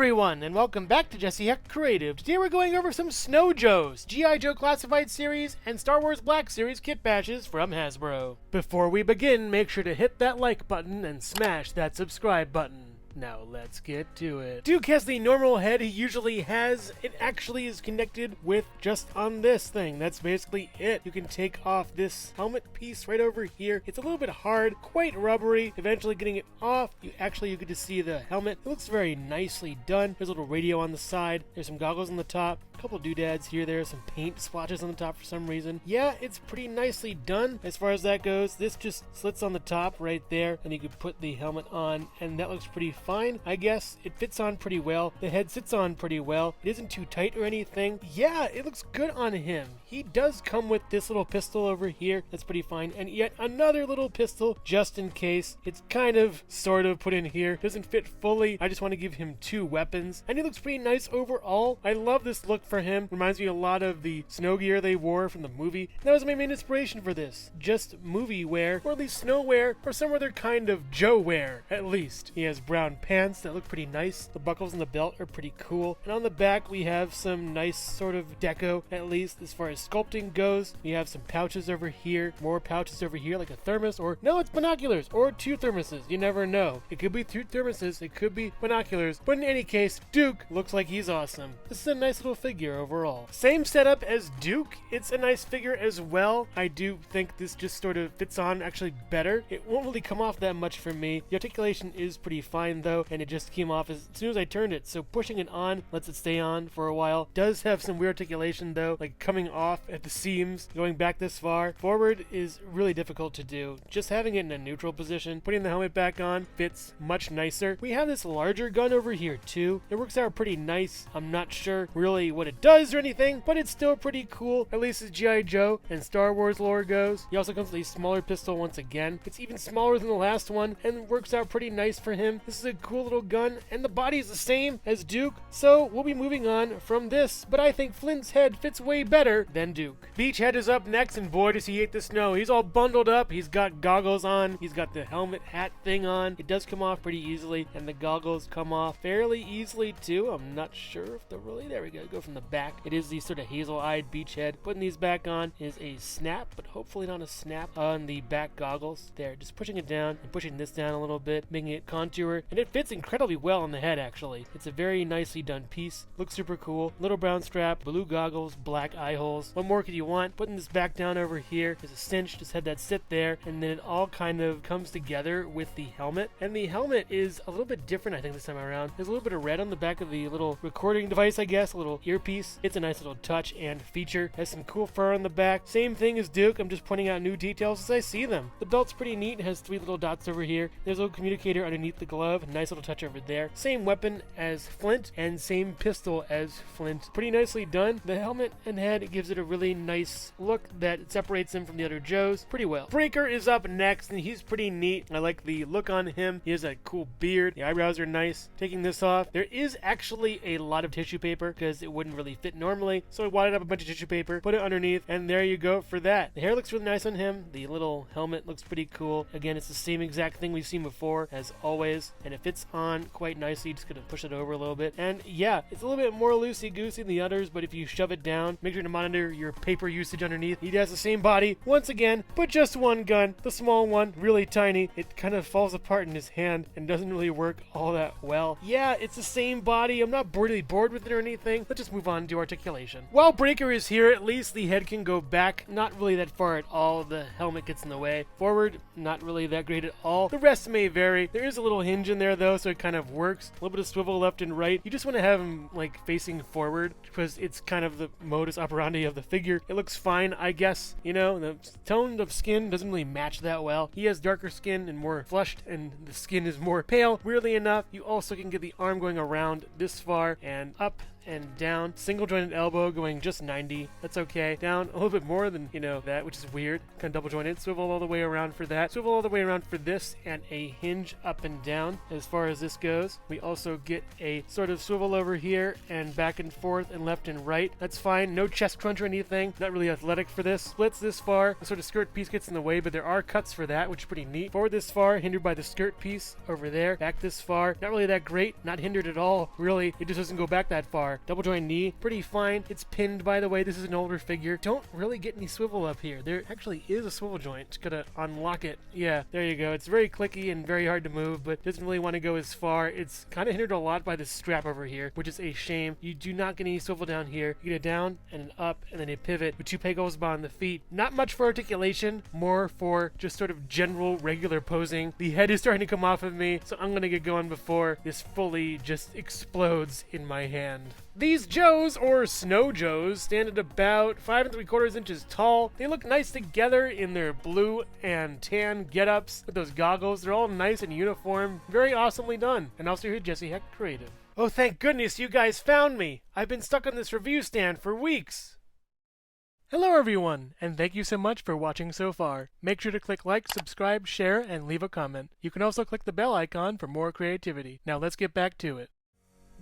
everyone, and welcome back to Jesse Heck Creative. Today we're going over some Snow Joes, G.I. Joe Classified Series, and Star Wars Black Series kit bashes from Hasbro. Before we begin, make sure to hit that like button and smash that subscribe button. Now let's get to it. Duke has the normal head he usually has. It actually is connected with just on this thing. That's basically it. You can take off this helmet piece right over here. It's a little bit hard, quite rubbery. Eventually getting it off, you get to see the helmet. It looks very nicely done. There's a little radio on the side. There's some goggles on the top. A couple doodads here. There's some paint splotches on the top for some reason. Yeah, it's pretty nicely done as far as that goes. This just slits on the top right there, and you can put the helmet on, and that looks pretty fine, I guess. It fits on pretty well. The head sits on pretty well. It isn't too tight or anything. Yeah, it looks good on him. He does come with this little pistol over here. That's pretty fine. And yet another little pistol just in case. It's kind of sort of put in here. Doesn't fit fully. I just want to give him two weapons. And he looks pretty nice overall. I love this look for him. Reminds me a lot of the snow gear they wore from the movie. And that was my main inspiration for this. Just movie wear, or at least snow wear, or some other kind of Joe wear, at least. He has brown pants that look pretty nice. The buckles on the belt are pretty cool. And on the back we have some nice sort of deco, at least as far as sculpting goes. We have some pouches over here, more pouches over here like a thermos, or no, it's binoculars, or two thermoses. You never know. It could be two thermoses, it could be binoculars, but in any case, Duke looks like he's awesome. This is a nice little figure overall. Same setup as Duke. It's a nice figure as well. I do think this just sort of fits on actually better. It won't really come off that much for me. The articulation is pretty fine though, and it just came off as soon as I turned it, so pushing it on lets it stay on for a while. Does have some weird articulation though, like coming off at the seams, going back this far. Forward is really difficult to do. Just having it in a neutral position, putting the helmet back on fits much nicer. We have this larger gun over here too. It works out pretty nice. I'm not sure really what it does or anything, but it's still pretty cool, at least as G.I. Joe and Star Wars lore goes. He also comes with a smaller pistol once again. It's even smaller than the last one and works out pretty nice for him. This is a cool little gun, and the body is the same as Duke, so we'll be moving on from this, but I think Flint's head fits way better than Duke. Beachhead is up next, and boy does he hate the snow. He's all bundled up. He's got goggles on. He's got the helmet hat thing on. It does come off pretty easily, and the goggles come off fairly easily too. I'm not sure if they're really, there we go from the back. It is the sort of hazel-eyed Beachhead. Putting these back on is a snap, but hopefully not a snap on the back goggles. There, just pushing it down and pushing this down a little bit, making it contour, and it fits incredibly well on the head actually. It's a very nicely done piece. Looks super cool. Little brown strap, blue goggles, black eye holes. What more could you want? Putting this back down over here is a cinch. Just had that sit there, and then it all kind of comes together with the helmet. And the helmet is a little bit different I think this time around. There's a little bit of red on the back of the little recording device, I guess, a little earpiece. It's a nice little touch and feature. Has some cool fur on the back. Same thing as Duke. I'm just pointing out new details as I see them. The belt's pretty neat. It has three little dots over here. There's a little communicator underneath the glove. Nice little touch over there. Same weapon as Flint and same pistol as Flint. Pretty nicely done. The helmet and head gives it a really nice look that separates him from the other Joes pretty well. Breaker is up next, and he's pretty neat. I like the look on him. He has a cool beard. The eyebrows are nice. Taking this off, there is actually a lot of tissue paper because it wouldn't really fit normally, so I wadded up a bunch of tissue paper, put it underneath, and there you go for that. The hair looks really nice on him. The little helmet looks pretty cool. Again, it's the same exact thing we've seen before as always, and it fits on quite nicely. Just gonna push it over a little bit, and yeah, it's a little bit more loosey-goosey than the others, but if you shove it down, make sure to monitor your paper usage underneath. He has the same body once again, but just one gun. The small one, really tiny. It kind of falls apart in his hand and doesn't really work all that well. Yeah, it's the same body. I'm not really bored with it or anything. Let's just move on to articulation. While Breaker is here, at least the head can go back. Not really that far at all. The helmet gets in the way. Forward, not really that great at all. The rest may vary. There is a little hinge in there though, so it kind of works. A little bit of swivel left and right. You just want to have him like facing forward because it's kind of the modus operandi of the figure. It looks fine, I guess. You know, the tone of skin doesn't really match that well. He has darker skin and more flushed, and the skin is more pale. Weirdly enough, you also can get the arm going around this far and up and down. Single jointed elbow going just 90. That's okay. Down a little bit more than, that, which is weird. Kind of double jointed. Swivel all the way around for that. Swivel all the way around for this, and a hinge up and down as far as this goes. We also get a sort of swivel over here and back and forth and left and right. That's fine. No chest crunch or anything. Not really athletic for this. Splits this far. The sort of skirt piece gets in the way, but there are cuts for that, which is pretty neat. Forward this far, hindered by the skirt piece over there. Back this far. Not really that great. Not hindered at all. Really, it just doesn't go back that far. Double joint knee. Pretty fine. It's pinned, by the way. This is an older figure. Don't really get any swivel up here. There actually is a swivel joint. Just gotta unlock it. Yeah, there you go. It's very clicky and very hard to move, but doesn't really want to go as far. It's kind of hindered a lot by this strap over here, which is a shame. You do not get any swivel down here. You get a down and an up and then a pivot with 2 peg holes behind the feet. Not much for articulation, more for just sort of general regular posing. The head is starting to come off of me, so I'm gonna get going before this fully just explodes in my hand. These Joes, or Snow Joes, stand at about 5 3/4 inches tall. They look nice together in their blue and tan get-ups with those goggles. They're all nice and uniform. Very awesomely done. And also here, Jesse Heck Creative. Oh, thank goodness you guys found me. I've been stuck on this review stand for weeks. Hello everyone, and thank you so much for watching so far. Make sure to click like, subscribe, share, and leave a comment. You can also click the bell icon for more creativity. Now let's get back to it.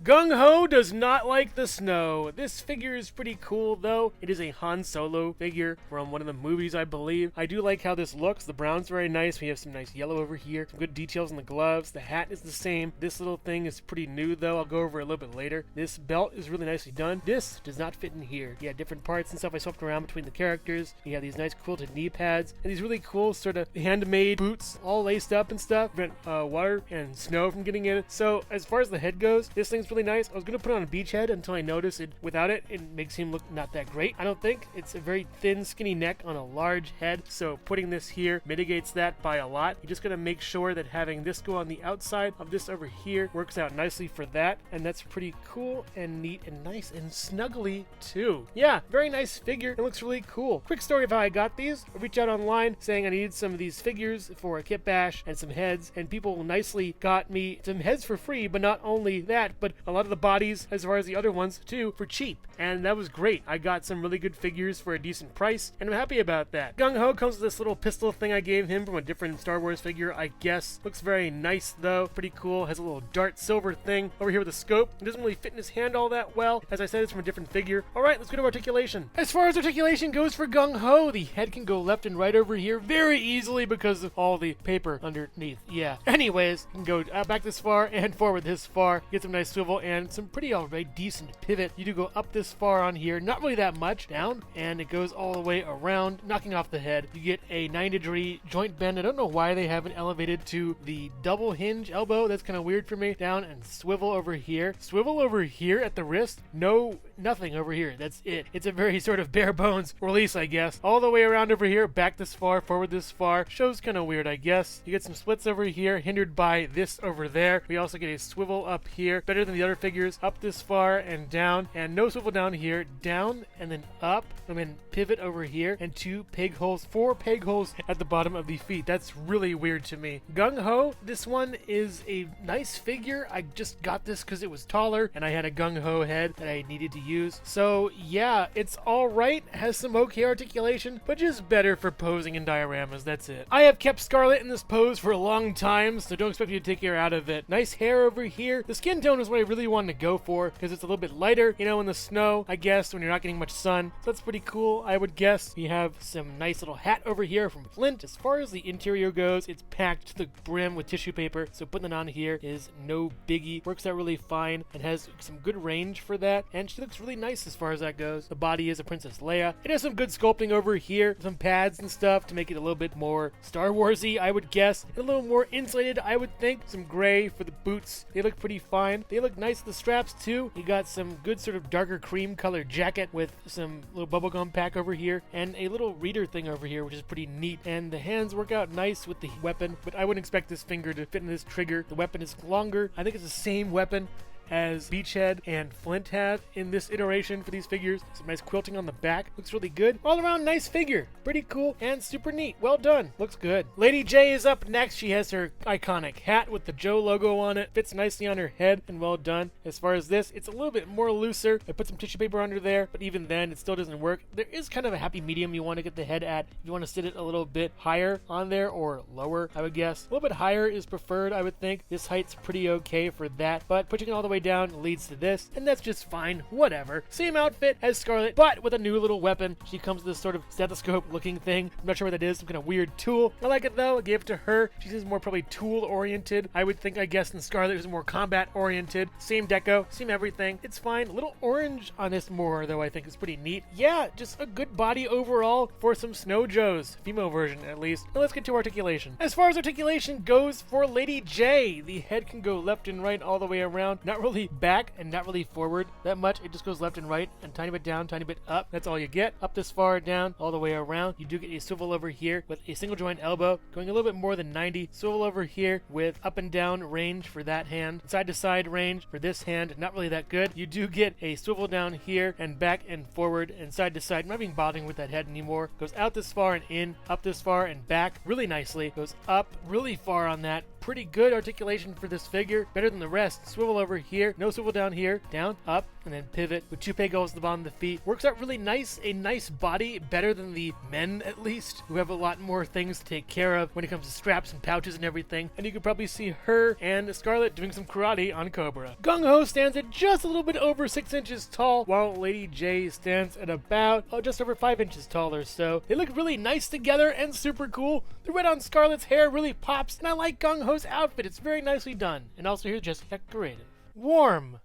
Gung Ho does not like the snow. This figure is pretty cool, though. It is a Han Solo figure from one of the movies, I believe. I do like how this looks. The brown's very nice. We have some nice yellow over here. Some good details on the gloves. The hat is the same. This little thing is pretty new, though. I'll go over it a little bit later. This belt is really nicely done. This does not fit in here. Yeah, different parts and stuff I swapped around between the characters. You have these nice quilted knee pads and these really cool sort of handmade boots all laced up and stuff. Prevent water and snow from getting in. So as far as the head goes, this thing's really nice. I was going to put it on a beach head until I noticed it. Without it, it makes him look not that great, I don't think. It's a very thin, skinny neck on a large head, so putting this here mitigates that by a lot. You're just going to make sure that having this go on the outside of this over here works out nicely for that, and that's pretty cool and neat and nice and snuggly too. Yeah, very nice figure. It looks really cool. Quick story of how I got these. I reached out online saying I needed some of these figures for a Kitbash and some heads, and people nicely got me some heads for free, but not only that, but a lot of the bodies, as far as the other ones too, for cheap, and that was great. I got some really good figures for a decent price, and I'm happy about that. Gung Ho comes with this little pistol thing I gave him from a different Star Wars figure, I guess. Looks very nice though, pretty cool. Has a little dart silver thing over here with a scope. It doesn't really fit in his hand all that well. As I said, it's from a different figure. Alright, let's go to articulation. As far as articulation goes for Gung Ho, the head can go left and right over here very easily because of all the paper underneath. Yeah. Anyways, you can go back this far and forward this far. Get some nice swivel and some pretty alright decent pivot. You do go up this far on here, not really that much, down, and it goes all the way around, knocking off the head. You get a 90-degree joint bend. I don't know why they haven't elevated to the double hinge elbow. That's kind of weird for me. Down and swivel over here. Swivel over here at the wrist. No, nothing over here. That's it. It's a very sort of bare bones release, I guess. All the way around over here, back this far, forward this far. Show's kind of weird, I guess. You get some splits over here, hindered by this over there. We also get a swivel up here, better than the other figures. Up this far and down, and no swivel down here. Down and then up, and then pivot over here, and 2 peg holes, 4 peg holes at the bottom of the feet. That's really weird to me. Gung Ho, this one is a nice figure. I just got this because it was taller, and I had a Gung Ho head that I needed to use. So yeah, it's alright, has some okay articulation, but just better for posing in dioramas, that's it. I have kept Scarlet in this pose for a long time, so don't expect me to take her out of it. Nice hair over here. The skin tone is what I really wanted to go for, because it's a little bit lighter, in the snow, I guess, when you're not getting much sun. So that's pretty cool, I would guess. We have some nice little hat over here from Flint. As far as the interior goes, it's packed to the brim with tissue paper, so putting it on here is no biggie. Works out really fine and has some good range for that, and she looks really nice as far as that goes. The body is a Princess Leia. It has some good sculpting over here, some pads and stuff to make it a little bit more Star Warsy, I would guess, and a little more insulated, I would think. Some gray for the boots. They look pretty fine. They look nice with the straps too. You got some good sort of darker cream colored jacket with some little bubblegum pack over here and a little reader thing over here, which is pretty neat. And the hands work out nice with the weapon, but I wouldn't expect this finger to fit in this trigger. The weapon is longer. I think it's the same weapon as Beachhead and Flint have in this iteration for these figures. Some nice quilting on the back. Looks really good. All around nice figure. Pretty cool and super neat. Well done. Looks good. Lady J is up next. She has her iconic hat with the Joe logo on it. Fits nicely on her head and well done. As far as this, it's a little bit more looser. I put some tissue paper under there, but even then it still doesn't work. There is kind of a happy medium you want to get the head at. If you want to sit it a little bit higher on there or lower, I would guess. A little bit higher is preferred, I would think. This height's pretty okay for that, but pushing it all the way down leads to this, and that's just fine. Whatever. Same outfit as Scarlet, but with a new little weapon. She comes with this sort of stethoscope looking thing. I'm not sure what that is. Some kind of weird tool. I like it though. I gave it to her. She seems more probably tool oriented. I would think, I guess, in Scarlet is more combat oriented. Same deco, same everything. It's fine. A little orange on this more though, I think is pretty neat. Yeah, just a good body overall for some Snow Joes. Female version at least. Now let's get to articulation. As far as articulation goes for Lady J, the head can go left and right all the way around. Not really back and not really forward that much. It just goes left and right and tiny bit down, tiny bit up. That's all you get. Up this far, down, all the way around. You do get a swivel over here with a single joint elbow going a little bit more than 90. Swivel over here with up and down range for that hand. Side to side range for this hand, not really that good. You do get a swivel down here and back and forward and side to side. I'm not even bothering with that head anymore. Goes out this far and in, up this far and back really nicely. Goes up really far on that. Pretty good articulation for this figure. Better than the rest. Swivel over here. No swivel down here. Down, up, and then pivot with toupee goes to the bottom of the feet. Works out really nice. A nice body. Better than the men, at least, who have a lot more things to take care of when it comes to straps and pouches and everything. And you could probably see her and Scarlet doing some karate on Cobra. Gung Ho stands at just a little bit over 6 inches tall, while Lady J stands at about, just over 5 inches taller. So they look really nice together and super cool. The red on Scarlet's hair really pops, and I like Gung Ho's outfit. It's very nicely done. And also here's Jesse Heck Creative. Warm,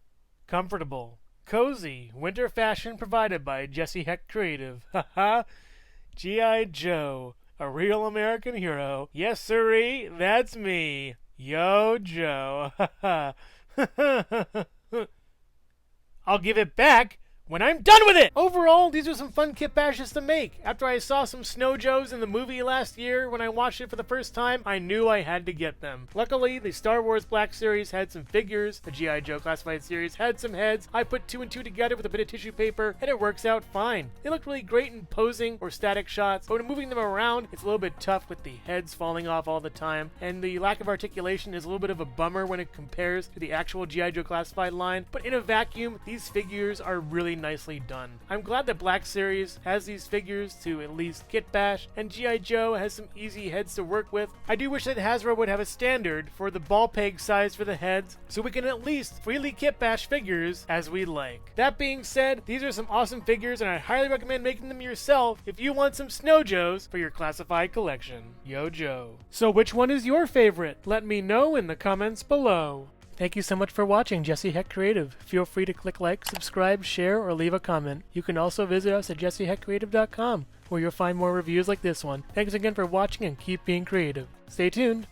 comfortable, cozy, winter fashion provided by Jesse Heck Creative. Haha. G.I. Joe, a real American hero. Yes, sirree, that's me. Yo, Joe. Haha. I'll give it back when I'm done with it! Overall, these are some fun Kitbashes to make. After I saw some Snow Joes in the movie last year, when I watched it for the first time, I knew I had to get them. Luckily, the Star Wars Black series had some figures, the G.I. Joe Classified series had some heads. I put 2 and 2 together with a bit of tissue paper, and it works out fine. They look really great in posing or static shots, but when moving them around, it's a little bit tough with the heads falling off all the time, and the lack of articulation is a little bit of a bummer when it compares to the actual G.I. Joe Classified line, but in a vacuum, these figures are really nicely done. I'm glad that Black Series has these figures to at least Kitbash, and G.I. Joe has some easy heads to work with. I do wish that Hasbro would have a standard for the ball peg size for the heads, so we can at least freely Kitbash figures as we like. That being said, these are some awesome figures, and I highly recommend making them yourself if you want some Snow Joes for your classified collection. Yo, Joe. So which one is your favorite? Let me know in the comments below. Thank you so much for watching Jesse Heck Creative. Feel free to click like, subscribe, share, or leave a comment. You can also visit us at jesseheckcreative.com, where you'll find more reviews like this one. Thanks again for watching and keep being creative. Stay tuned.